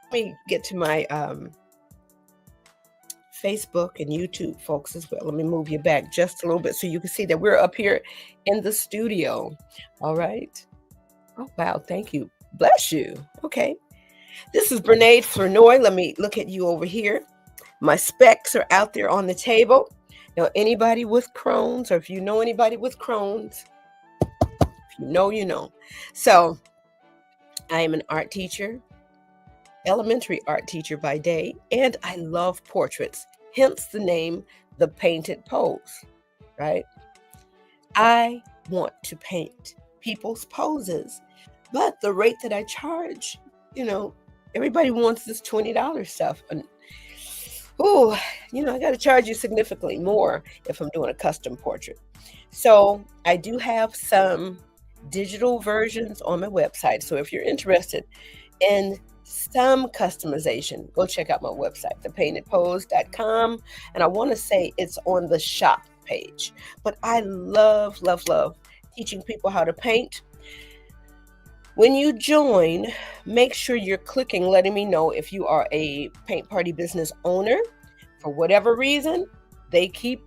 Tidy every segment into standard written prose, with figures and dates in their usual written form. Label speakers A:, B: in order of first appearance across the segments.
A: Let me get to my Facebook and YouTube folks as well. Let me move you back just a little bit so you can see that we're up here in the studio. All right. Oh, wow. Thank you. Bless you. Okay. This is Brene Flournoy. Let me look at you over here. My specs are out there on the table. Now, anybody with Crohn's, or if you know anybody with Crohn's, if you know, you know. So, I am an art teacher, elementary art teacher by day, and I love portraits, hence the name The Painted Pose, right? I want to paint people's poses, but the rate that I charge, you know, everybody wants this $20 stuff. And oh, I got to charge you significantly more if I'm doing a custom portrait. So I do have some digital versions on my website. So if you're interested in some customization, go check out my website, thepaintedpose.com. And I want to say it's on the shop page. But I love, love, love teaching people how to paint. When you join, make sure you're clicking, letting me know if you are a paint party business owner. For whatever reason, they keep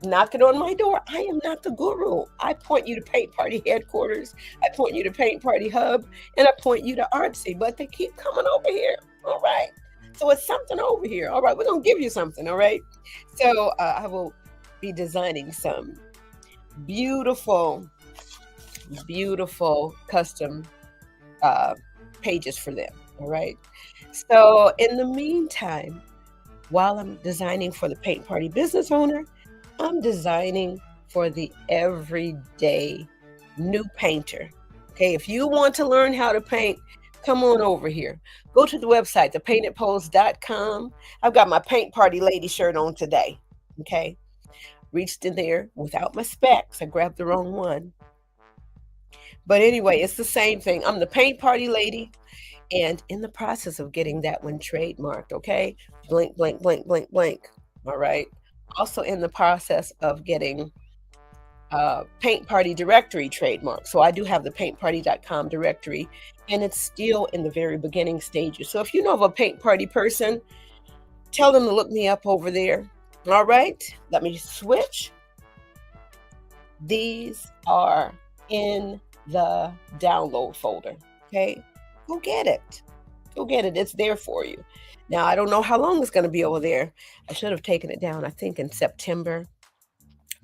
A: knocking on my door. I am not the guru. I point you to Paint Party Headquarters. I point you to Paint Party Hub, and I point you to Artsy, but they keep coming over here. All right. So it's something over here. All right. We're going to give you something. All right. So I will be designing some beautiful, beautiful custom pages for them. All right. So in the meantime, while I'm designing for the paint party business owner, I'm designing for the everyday new painter. Okay, if you want to learn how to paint, come on over here. Go to the website, thepaintedpose.com. I've got my paint party lady shirt on today. Okay, reached in there without my specs. I grabbed the wrong one. But anyway, it's the same thing. I'm the paint party lady and in the process of getting that one trademarked. Okay, blink, blink, blink, blink, blink. All right. Also in the process of getting Paint Party Directory trademark. So I do have the paintparty.com directory, and it's still in the very beginning stages. So if you know of a paint party person, tell them to look me up over there. All right, let me switch. These are in the download folder. Okay, go get it. Go get it. It's there for you. Now, I don't know how long it's going to be over there. I should have taken it down, I think, in September,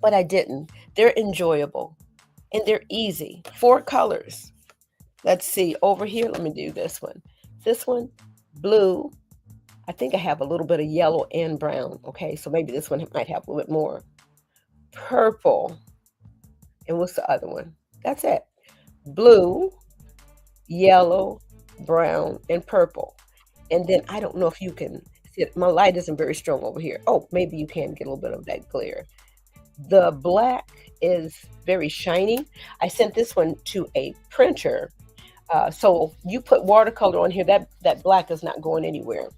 A: but I didn't. They're enjoyable and they're easy. 4 colors. Let's see over here. Let me do this one. This one, blue. I think I have a little bit of yellow and brown. Okay, so maybe this one might have a little bit more. Purple. And what's the other one? That's it. Blue, yellow, brown, and purple. And then I don't know if you can see it. My light isn't very strong over here. Oh, maybe you can get a little bit of that glare. The black is very shiny. I sent this one to a printer. So you put watercolor on here, that black is not going anywhere.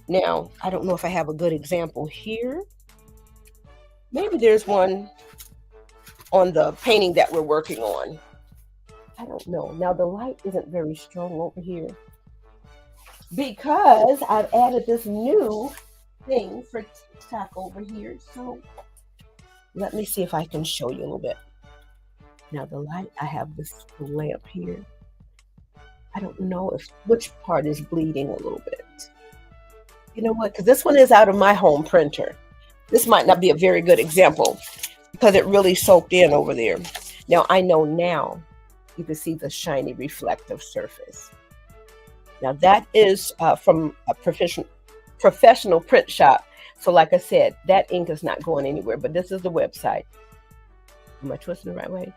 A: Now, I don't know if I have a good example here. Maybe there's one on the painting that we're working on. I don't know. Now, the light isn't very strong over here because I've added this new thing for TikTok over here. So let me see if I can show you a little bit. Now, the light, I have this lamp here. I don't know which part is bleeding a little bit. You know what? Because this one is out of my home printer. This might not be a very good example because it really soaked in over there. Now, I know now you can see the shiny reflective surface. Now, that is from a professional print shop. So like I said, that ink is not going anywhere, but this is the website. Am I twisting the right way?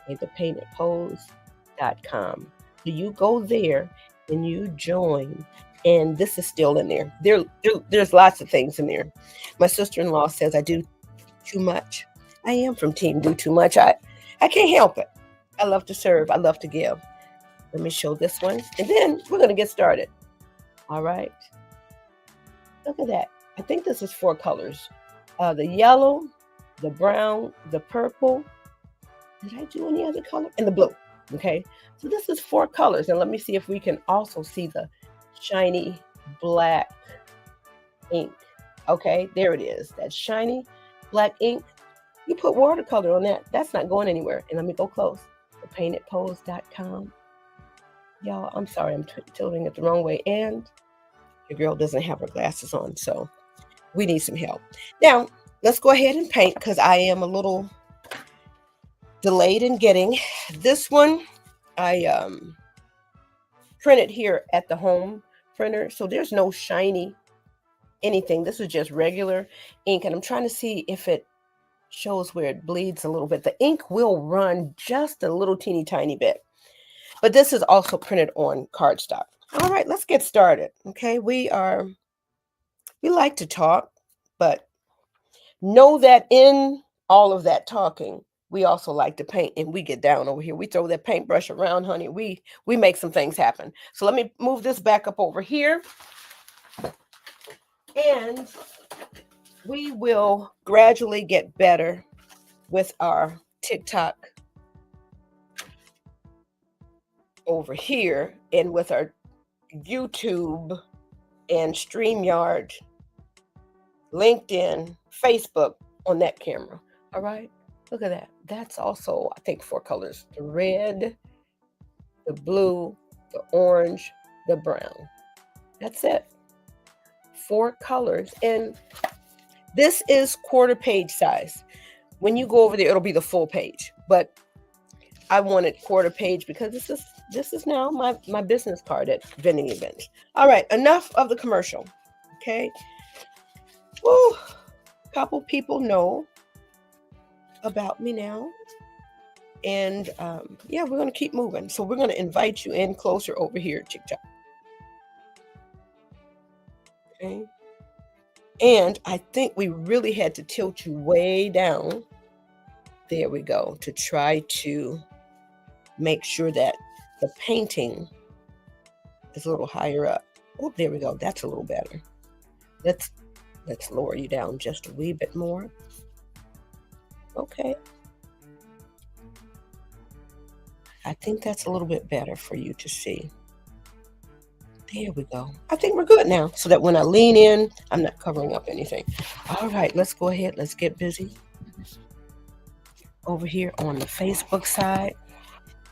A: Okay, thepaintedpose.com. So you go there and you join, and this is still in there. There's lots of things in there. My sister-in-law says I do too much. I am from Team Do Too Much. I can't help it. I love to serve. I love to give. Let me show this one, and then we're going to get started. All right. Look at that. I think this is 4 colors. The yellow, the brown, the purple. Did I do any other color? And the blue. Okay. So this is 4 colors. And let me see if we can also see the shiny black ink. Okay. There it is. That shiny black ink. You put watercolor on that. That's not going anywhere. And let me go close. Thepaintedpose.com. Y'all, I'm sorry. I'm tilting it the wrong way. And your girl doesn't have her glasses on. So we need some help. Now, let's go ahead and paint because I am a little delayed in getting this one. I printed here at the home printer. So there's no shiny anything. This is just regular ink. And I'm trying to see if it shows where it bleeds a little bit. The ink will run just a little teeny tiny bit. But this is also printed on cardstock. All right, let's get started. Okay, we like to talk, but know that in all of that talking, we also like to paint, and we get down over here. We throw that paintbrush around, honey. We make some things happen. So let me move this back up over here, and we will gradually get better with our TikTok over here and with our YouTube and StreamYard, LinkedIn, Facebook on that camera. All right. Look at that. That's also, I think, 4 colors. The red, the blue, the orange, the brown. That's it. 4 colors. And this is 1/4 page size. When you go over there, it'll be the full page. But I wanted 1/4 page because this is now my business card at vending events. All right, enough of the commercial. Okay. Woo, couple people know about me now. And yeah, we're going to keep moving. So we're going to invite you in closer over here, TikTok. Okay. And I think we really had to tilt you way down. There we go. To try to make sure that the painting is a little higher up. Oh, there we go. That's a little better. Let's let's lower you down just a wee bit more. Okay. I think that's a little bit better for you to see. There we go. I think we're good now so that when I lean in, I'm not covering up anything. All right, let's go ahead. Let's get busy over here on the Facebook side.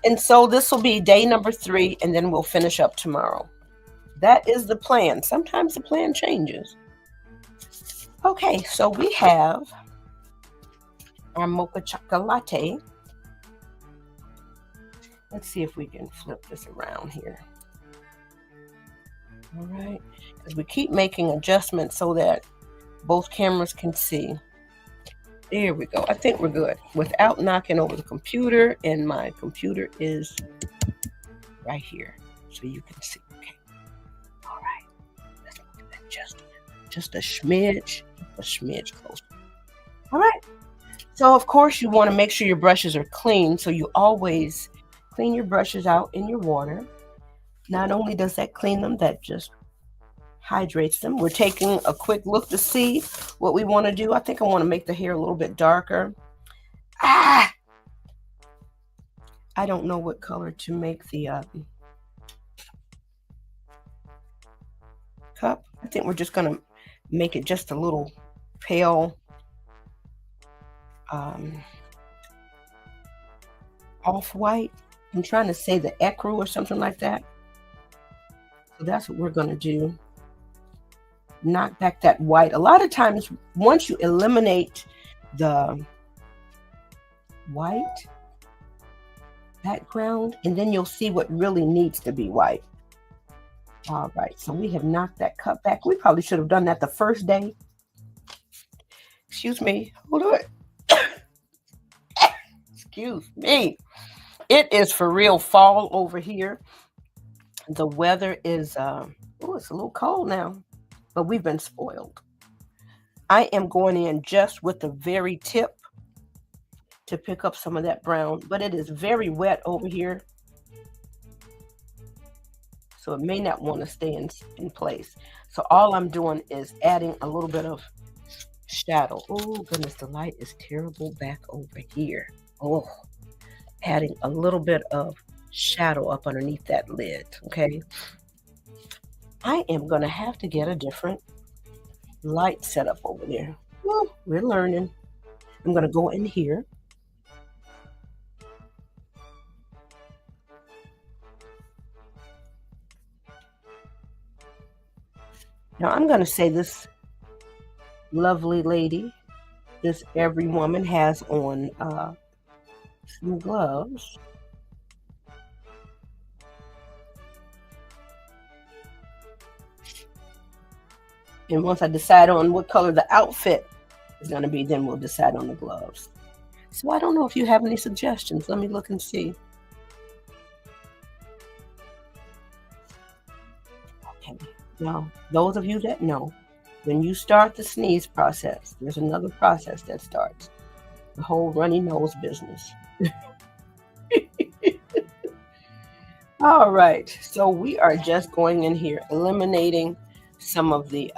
A: And so this will be day number 3, and then we'll finish up tomorrow. That is the plan. Sometimes the plan changes. Okay, so we have our mocha chocolate latte. Let's see if we can flip this around here. All right, because we keep making adjustments so that both cameras can see. There we go. I think we're good without knocking over the computer, and my computer is right here, so you can see. Okay. All right. Let's move that just a smidge closer. All right. So of course you want to make sure your brushes are clean. So you always clean your brushes out in your water. Not only does that clean them, that just hydrates them. We're taking a quick look to see what we want to do. I think I want to make the hair a little bit darker. I don't know what color to make the cup. I think we're just going to make it just a little pale off-white. I'm trying to say the ecru or something like that. So that's what we're going to do. Knock back that white. A lot of times, once you eliminate the white background, and then you'll see what really needs to be white. All right, so we have knocked that cut back. We probably should have done that the first day. Excuse me. Hold on. Excuse me. It is for real fall over here. The weather is, oh, it's a little cold now, but we've been spoiled. I am going in just with the very tip to pick up some of that brown, but it is very wet over here. So it may not want to stay in place. So all I'm doing is adding a little bit of shadow. Oh, goodness, the light is terrible back over here. Oh, adding a little bit of shadow up underneath that lid, okay? I am going to have to get a different light setup over there. Well, we're learning. I'm going to go in here. Now, I'm going to say this lovely lady, this every woman has on some gloves. And once I decide on what color the outfit is going to be, then we'll decide on the gloves. So I don't know if you have any suggestions. Let me look and see. Okay. Now, those of you that know, when you start the sneeze process, there's another process that starts. The whole runny nose business. All right. So we are just going in here, eliminating some of the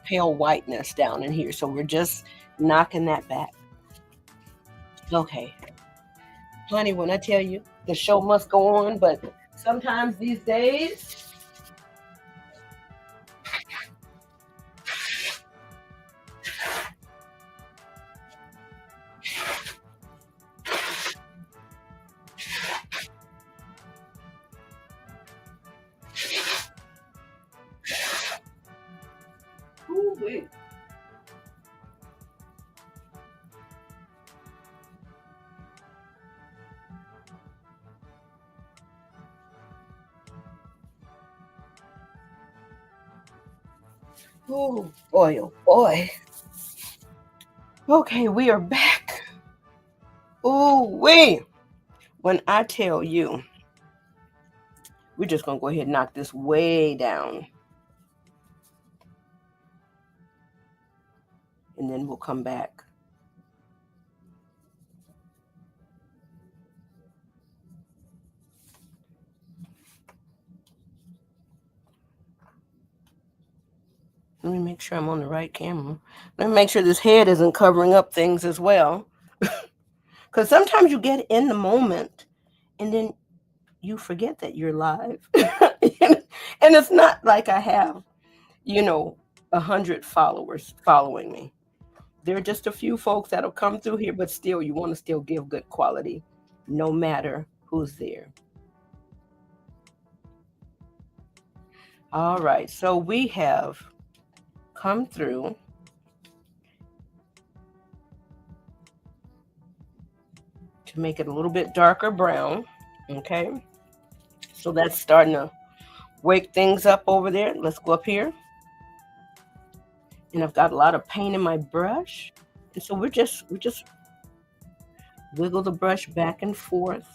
A: pale whiteness down in here. So we're just knocking that back. Okay. Honey, when I tell you the show must go on, but sometimes these days, ooh-wee. Oh boy, oh boy. Okay, we are back. Oh wait. When I tell you, we're just gonna go ahead and knock this way down, and then we'll come back. Let me make sure I'm on the right camera. Let me make sure this head isn't covering up things as well. Because sometimes you get in the moment and then you forget that you're live. And it's not like I have, you know, 100 followers following me. There are just a few folks that'll come through here, but still, you want to still give good quality no matter who's there. All right, so we have come through. To make it a little bit darker brown, okay? So that's starting to wake things up over there. Let's go up here. And I've got a lot of paint in my brush. And so we just wiggle the brush back and forth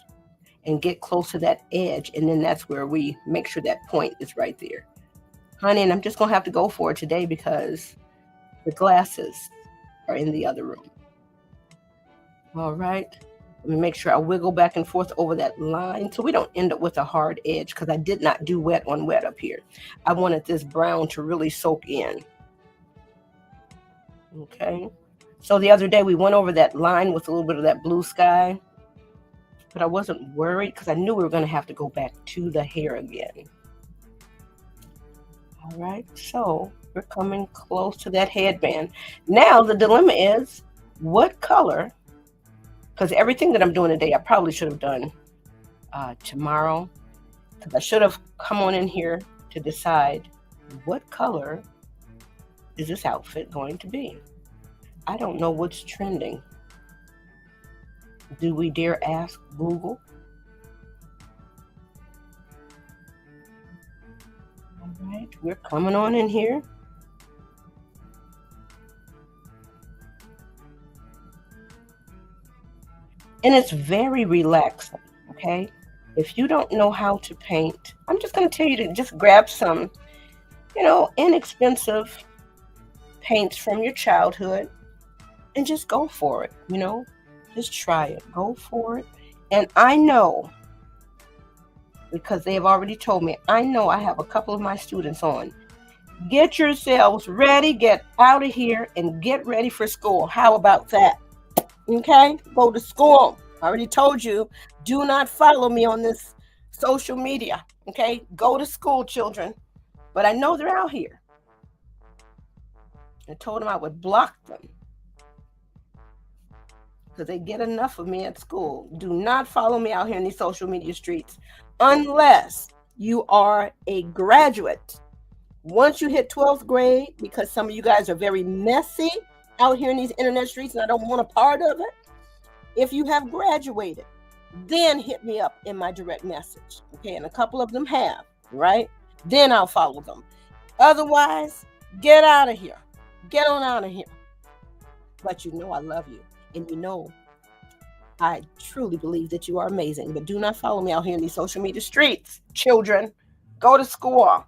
A: and get close to that edge. And then that's where we make sure that point is right there. Honey, and I'm just gonna have to go for it today because the glasses are in the other room. All right. Let me make sure I wiggle back and forth over that line so we don't end up with a hard edge because I did not do wet on wet up here. I wanted this brown to really soak in. Okay. So the other day we went over that line with a little bit of that blue sky, but I wasn't worried because I knew we were going to have to go back to the hair again. All right. So we're coming close to that headband. Now the dilemma is what color, because everything that I'm doing today, I probably should have done tomorrow, because I should have come on in here to decide what color is this outfit going to be. I don't know what's trending. Do we dare ask Google? All right, we're coming on in here. And it's very relaxing, okay? If you don't know how to paint, I'm just going to tell you to just grab some, inexpensive paints from your childhood and just go for it. Just try it. Go for it. And I know, because they have already told me, I know I have a couple of my students on. Get yourselves ready, get out of here, and get ready for school. How about that? Okay, go to school. I already told you, do not follow me on this social media. Okay, go to school, children. But I know they're out here. I told them I would block them because they get enough of me at school. Do not follow me out here in these social media streets unless you are a graduate. Once you hit 12th grade, because some of you guys are very messy out here in these internet streets and I don't want a part of it. If you have graduated, then hit me up in my direct message. Okay, and a couple of them have, right? Then I'll follow them. Otherwise, get out of here. Get on out of here. But I love you. And I truly believe that you are amazing. But do not follow me out here in these social media streets. Children, go to school.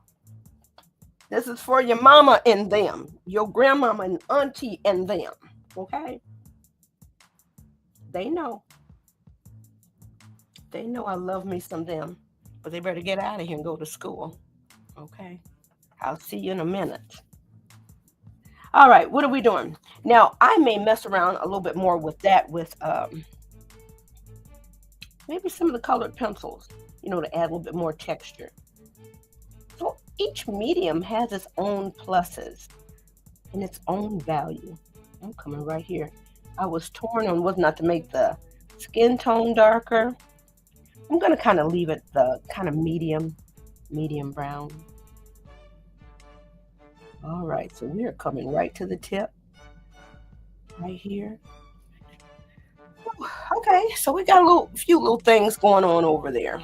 A: This is for your mama and them, your grandmama and auntie and them, okay? They know. They know I love me some them, but they better get out of here and go to school, okay? I'll see you in a minute. All right, what are we doing? Now, I may mess around a little bit more with that with maybe some of the colored pencils, to add a little bit more texture. So each medium has its own pluses and its own value. I'm coming right here. I was torn on whether or not to make the skin tone darker. I'm going to kind of leave it the kind of medium brown. All right, so we are coming right to the tip right here. Okay, so we got a few little things going on over there.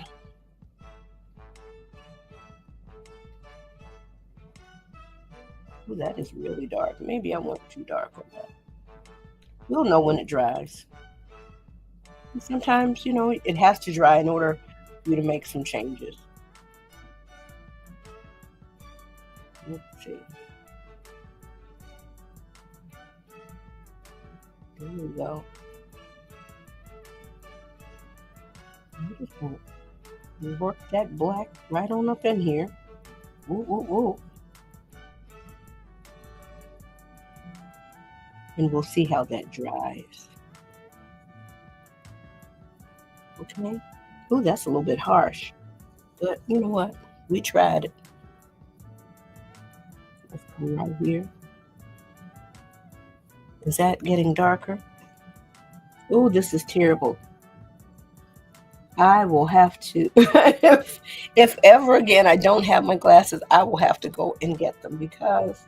A: Ooh, that is really dark. Maybe I went too dark on that. We'll know when it dries. And sometimes, it has to dry in order for you to make some changes. Let's see. There we go. I'm just gonna work that black right on up in here. Ooh, ooh, ooh. And we'll see how that dries. Okay. Ooh, that's a little bit harsh. But you know what? We tried it. Let's come right here. Is that getting darker? Ooh, this is terrible. I will have to if ever again I don't have my glasses, I will have to go and get them because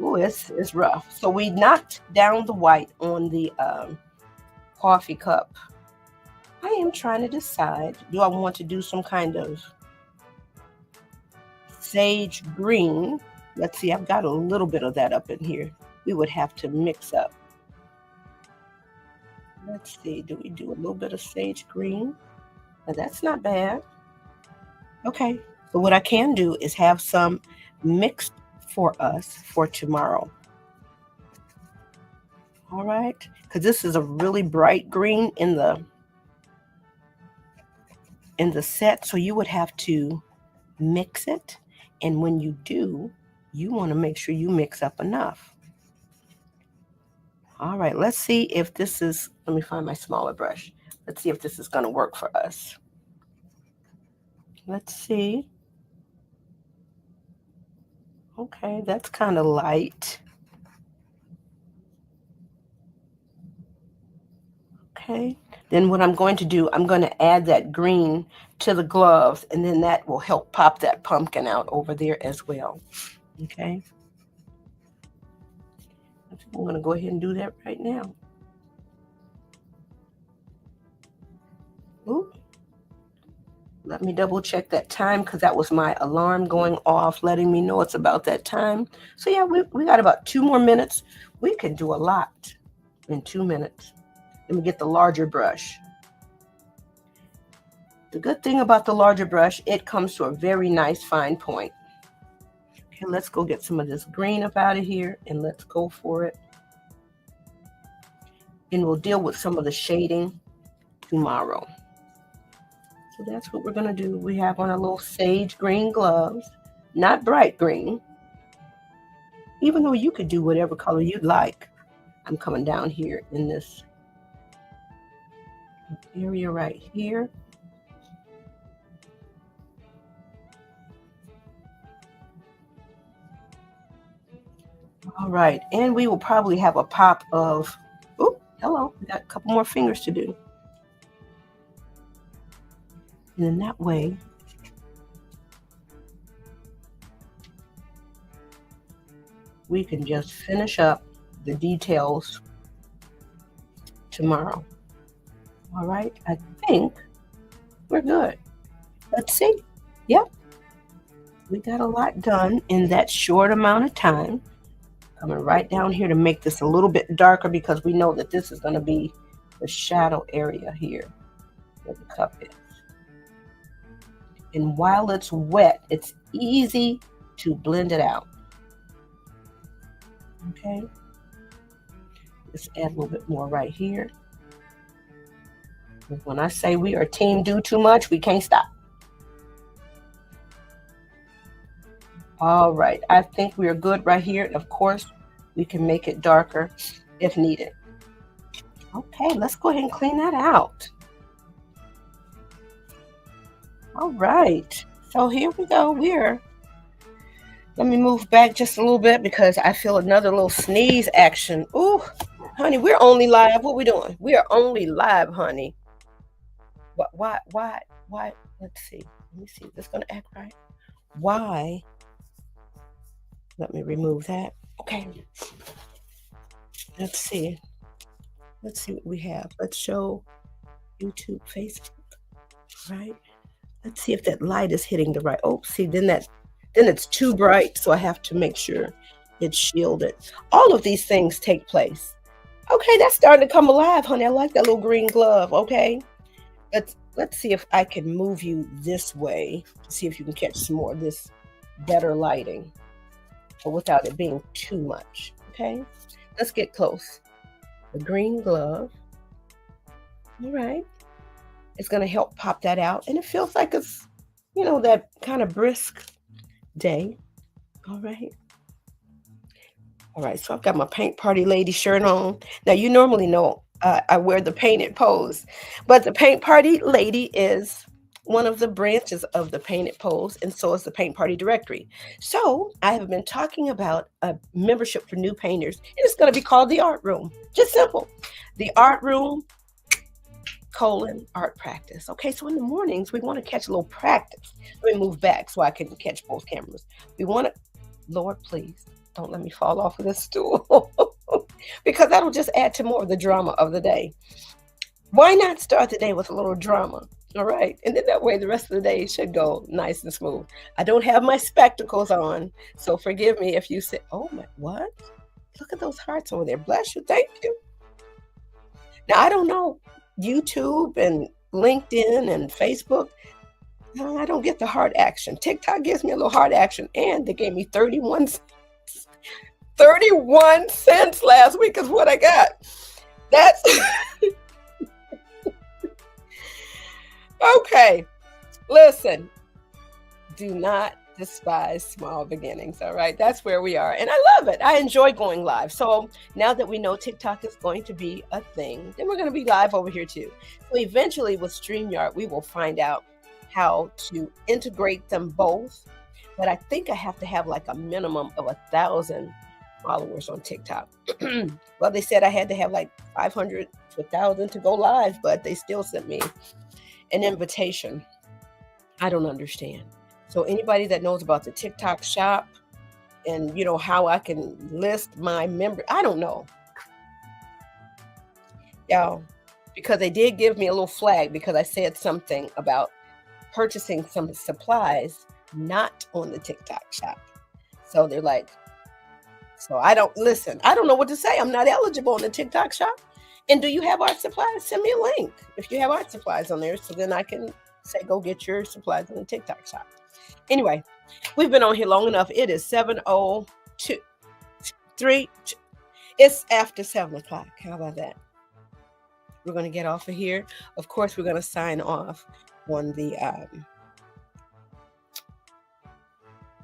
A: ooh, it's rough. So we knocked down the white on the coffee cup. I am trying to decide, do I want to do some kind of sage green? Let's see, I've got a little bit of that up in here. We would have to mix up. Let's see, do we do a little bit of sage green? Now, that's not bad. Okay, so what I can do is have some mixed for us for tomorrow. All right, because this is a really bright green in the set, so you would have to mix it. And when you do, you want to make sure you mix up enough. All right, let's see if this is, let me find my smaller brush. Let's see if this is going to work for us. Let's see. Okay, that's kind of light. Okay, then what I'm going to do, I'm going to add that green to the gloves, and then that will help pop that pumpkin out over there as well. Okay, I'm going to go ahead and do that right now. Ooh. Let me double check that time because that was my alarm going off, letting me know it's about that time. So yeah, we got about 2 more minutes. We can do a lot in 2 minutes. Let me get the larger brush. The good thing about the larger brush, it comes to a very nice fine point. Okay, let's go get some of this green up out of here and let's go for it. And we'll deal with some of the shading tomorrow. So that's what we're going to do. We have on our little sage green gloves, not bright green, even though you could do whatever color you'd like. I'm coming down here in this area right here. All right, and we will probably have a pop of, oh, hello, we got a couple more fingers to do. And then that way, we can just finish up the details tomorrow. All right, I think we're good. Let's see. Yep, we got a lot done in that short amount of time. Coming right down here to make this a little bit darker because we know that this is going to be the shadow area here where the cup is. And while it's wet, it's easy to blend it out. Okay. Let's add a little bit more right here. When I say we are team do too much, we can't stop. All right, I think we are good right here. Of course, we can make it darker if needed. Okay, let's go ahead and clean that out. All right, so here we go. Let me move back just a little bit because I feel another little sneeze action. Ooh, honey, we're only live. What we doing? We are only live, honey. Why? Let's see. Let me see. Is this gonna act right? Why? Let me remove that. Okay. Let's see. Let's see what we have. Let's show YouTube, Facebook. Right. Let's see if that light is hitting the right. Oh, see, then that Then it's too bright, so I have to make sure it's shielded. All of these things take place. Okay, that's starting to come alive, honey. I like that little green glove. Okay. Let's see if I can move you this way to see if you can catch some more of this better lighting, but without it being too much. Okay. Let's get close. The green glove. All right. It's going to help pop that out. And it feels like it's, that kind of brisk day. All right. All right. So I've got my paint party lady shirt on. Now, you normally know I wear the painted pose, but the paint party lady is one of the branches of the painted pose, and so is the paint party directory. So I have been talking about a membership for new painters, and it's going to be called the art room. Just simple. The art room art practice. Okay, so in the mornings, we want to catch a little practice. Let me move back so I can catch both cameras. We want to, Lord, please don't let me fall off of this stool because that'll just add to more of the drama of the day. Why not start the day with a little drama? All right. And then that way the rest of the day should go nice and smooth. I don't have my spectacles on, so forgive me if you say, oh my, what? Look at those hearts over there. Bless you. Thank you. Now, I don't know YouTube and LinkedIn and Facebook. No, I don't get the heart action. TikTok gives me a little heart action, and they gave me 31 cents last week is what I got. That's okay. Listen, do not despise small beginnings. All right. That's where we are. And I love it. I enjoy going live. So now that we know TikTok is going to be a thing, then we're going to be live over here too. So eventually with StreamYard, we will find out how to integrate them both. But I think I have to have like a minimum of 1,000 followers on TikTok. Well, they said I had to have like 500 to 1,000 to go live, but they still sent me an invitation. I don't understand. So anybody that knows about the TikTok shop and how I can list my member, I don't know. Y'all, because they did give me a little flag because I said something about purchasing some supplies not on the TikTok shop. So they're like, so I don't know what to say. I'm not eligible in the TikTok shop. And do you have art supplies? Send me a link if you have art supplies on there, so then I can say, go get your supplies in the TikTok shop. Anyway, we've been on here long enough. It is 7:02. It's after 7 o'clock. How about that? We're going to get off of here. Of course, we're going to sign off on the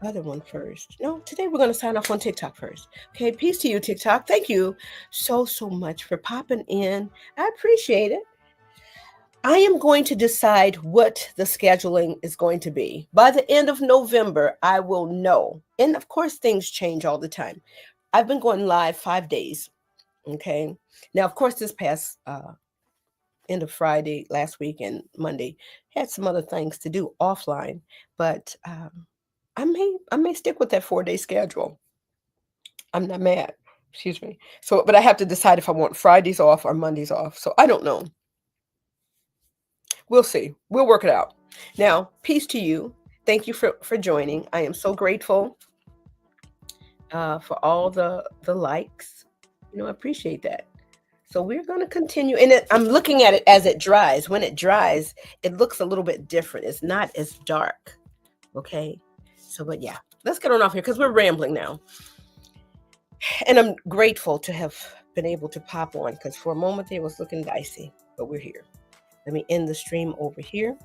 A: other one first. No, today we're going to sign off on TikTok first. Okay, peace to you, TikTok. Thank you so much for popping in. I appreciate it. I am going to decide what the scheduling is going to be. By the end of November, I will know. And of course, things change all the time. I've been going live 5 days. Okay. Now, of course, this past end of Friday, last week, and Monday, had some other things to do offline. But I may stick with that 4-day schedule. I'm not mad. Excuse me. So, but I have to decide if I want Fridays off or Mondays off. So I don't know. We'll see. We'll work it out. Now, peace to you. Thank you for joining. I am so grateful for all the likes. I appreciate that. So we're going to continue. And I'm looking at it as it dries. When it dries, it looks a little bit different. It's not as dark. Okay. So, but yeah, let's get on off here because we're rambling now. And I'm grateful to have been able to pop on because for a moment it was looking dicey, but we're here. Let me end the stream over here.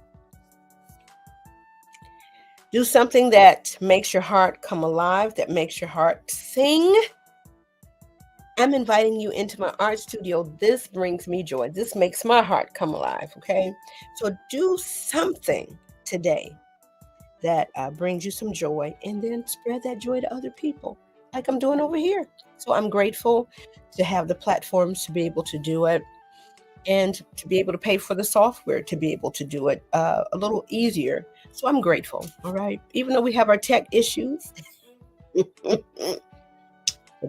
A: Do something that makes your heart come alive, that makes your heart sing. I'm inviting you into my art studio. This brings me joy. This makes my heart come alive, okay? So do something today that brings you some joy and then spread that joy to other people like I'm doing over here. So I'm grateful to have the platforms to be able to do it. And to be able to pay for the software to be able to do it a little easier. So I'm grateful, all right? Even though we have our tech issues, but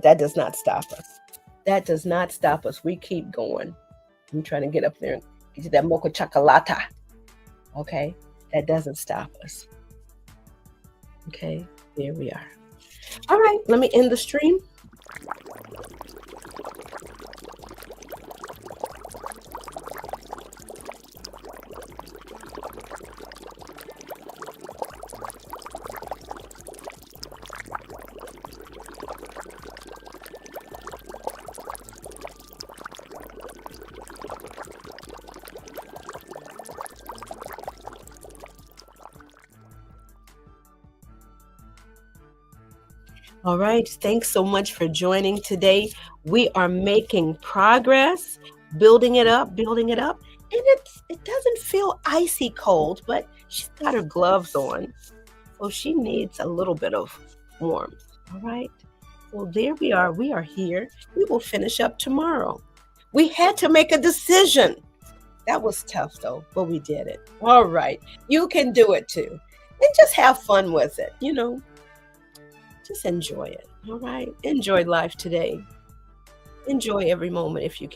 A: that does not stop us. That does not stop us. We keep going. I'm trying to get up there and get that mocha chocolata, okay? That doesn't stop us, okay? There we are. All right, let me end the stream. All right. Thanks so much for joining today. We are making progress, building it up, building it up. And it doesn't feel icy cold, but she's got her gloves on. So she needs a little bit of warmth. All right. So there we are. We are here. We will finish up tomorrow. We had to make a decision. That was tough though, but we did it. All right. You can do it too. And just have fun with it. Just enjoy it. All right. Enjoy life today. Enjoy every moment if you can.